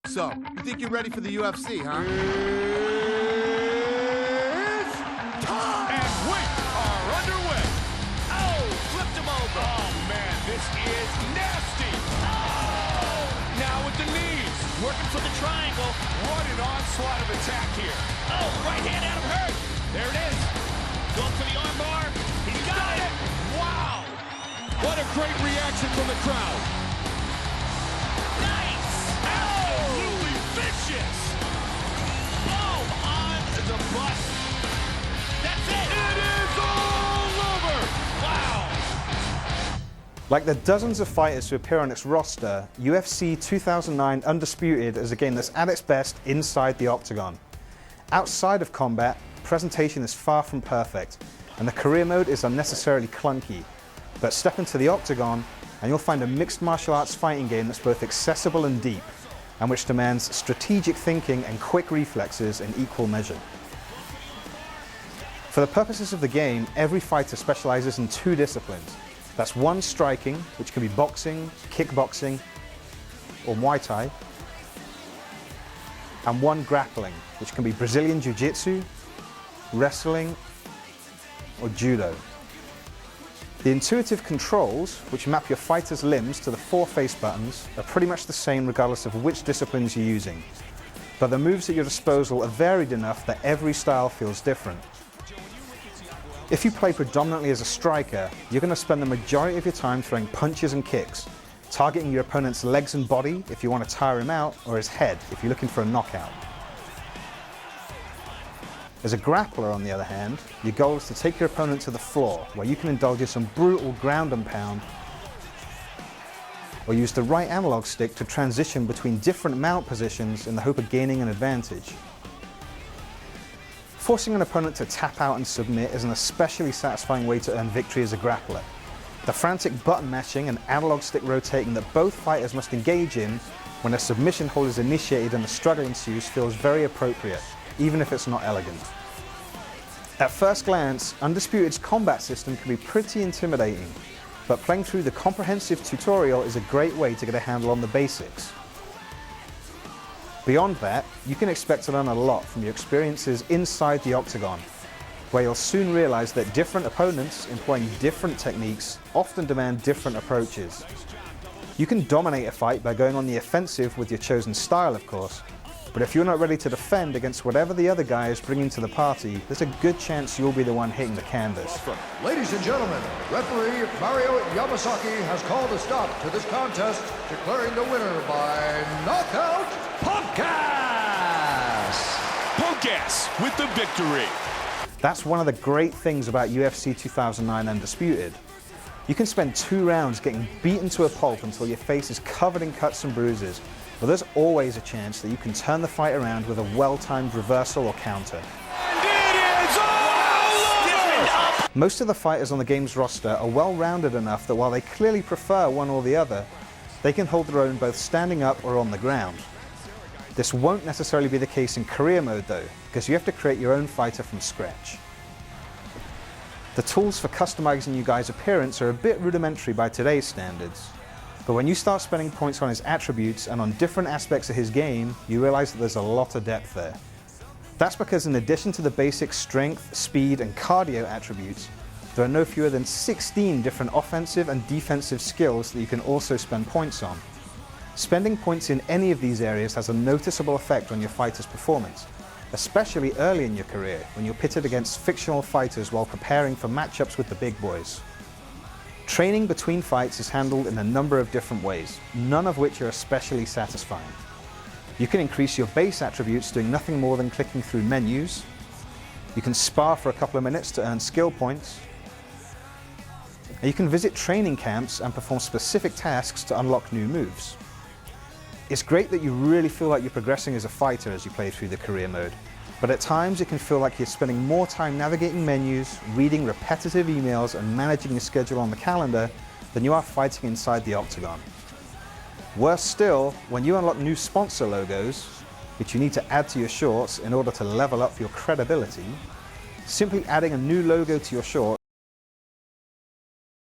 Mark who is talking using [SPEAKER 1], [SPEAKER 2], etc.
[SPEAKER 1] So, you think you're ready for the UFC, huh?
[SPEAKER 2] It's time! And we are underway. Oh, flipped him over. Oh, man, this is nasty. Oh! Now with the knees. Working for the triangle. What an onslaught of attack here. Oh, right hand out of hurt. There it is. Going for the arm bar. He got it. Wow. What a great reaction from the crowd. Nice. Absolutely vicious. Boom on the butt. That's it. It is all over. Wow.
[SPEAKER 3] Like the dozens of fighters who appear on its roster, UFC 2009 Undisputed is a game that's at its best inside the octagon. Outside of combat, presentation is far from perfect, and the career mode is unnecessarily clunky. But step into the octagon, and you'll find a mixed martial arts fighting game that's both accessible and deep, and which demands strategic thinking and quick reflexes in equal measure. For the purposes of the game, every fighter specializes in two disciplines. That's one striking, which can be boxing, kickboxing, or Muay Thai, and one grappling, which can be Brazilian Jiu-Jitsu, wrestling, or judo. The intuitive controls, which map your fighter's limbs to the four face buttons, are pretty much the same regardless of which disciplines you're using. But the moves at your disposal are varied enough that every style feels different. If you play predominantly as a striker, you're going to spend the majority of your time throwing punches and kicks, targeting your opponent's legs and body if you want to tire him out, or his head if you're looking for a knockout. As a grappler, on the other hand, your goal is to take your opponent to the floor, where you can indulge in some brutal ground and pound, or use the right analog stick to transition between different mount positions in the hope of gaining an advantage. Forcing an opponent to tap out and submit is an especially satisfying way to earn victory as a grappler. The frantic button mashing and analog stick rotating that both fighters must engage in when a submission hold is initiated and the struggle ensues feels very appropriate, even if it's not elegant. At first glance, Undisputed's combat system can be pretty intimidating, but playing through the comprehensive tutorial is a great way to get a handle on the basics. Beyond that, you can expect to learn a lot from your experiences inside the octagon, where you'll soon realize that different opponents employing different techniques often demand different approaches. You can dominate a fight by going on the offensive with your chosen style, of course, but if you're not ready to defend against whatever the other guy is bringing to the party, there's a good chance you'll be the one hitting the canvas.
[SPEAKER 4] Ladies and gentlemen, referee Mario Yamasaki has called a stop to this contest, declaring the winner by knockout,
[SPEAKER 2] Punkas with the victory.
[SPEAKER 3] That's one of the great things about UFC 2009 Undisputed. You can spend 2 rounds getting beaten to a pulp until your face is covered in cuts and bruises, but there's always a chance that you can turn the fight around with a well-timed reversal or counter.
[SPEAKER 2] And it is all over!
[SPEAKER 3] Most of the fighters on the game's roster are well-rounded enough that while they clearly prefer one or the other, they can hold their own both standing up or on the ground. This won't necessarily be the case in career mode though, because you have to create your own fighter from scratch. The tools for customizing your guy's appearance are a bit rudimentary by today's standards, but when you start spending points on his attributes and on different aspects of his game, you realize that there's a lot of depth there. That's because in addition to the basic strength, speed, and cardio attributes, there are no fewer than 16 different offensive and defensive skills that you can also spend points on. Spending points in any of these areas has a noticeable effect on your fighter's performance, especially early in your career when you're pitted against fictional fighters while preparing for matchups with the big boys. Training between fights is handled in a number of different ways, none of which are especially satisfying. You can increase your base attributes doing nothing more than clicking through menus. You can spar for a couple of minutes to earn skill points. And you can visit training camps and perform specific tasks to unlock new moves. It's great that you really feel like you're progressing as a fighter as you play through the career mode, but at times it can feel like you're spending more time navigating menus, reading repetitive emails, and managing your schedule on the calendar than you are fighting inside the octagon. Worse still, when you unlock new sponsor logos, which you need to add to your shorts in order to level up your credibility, simply adding a new logo to your shorts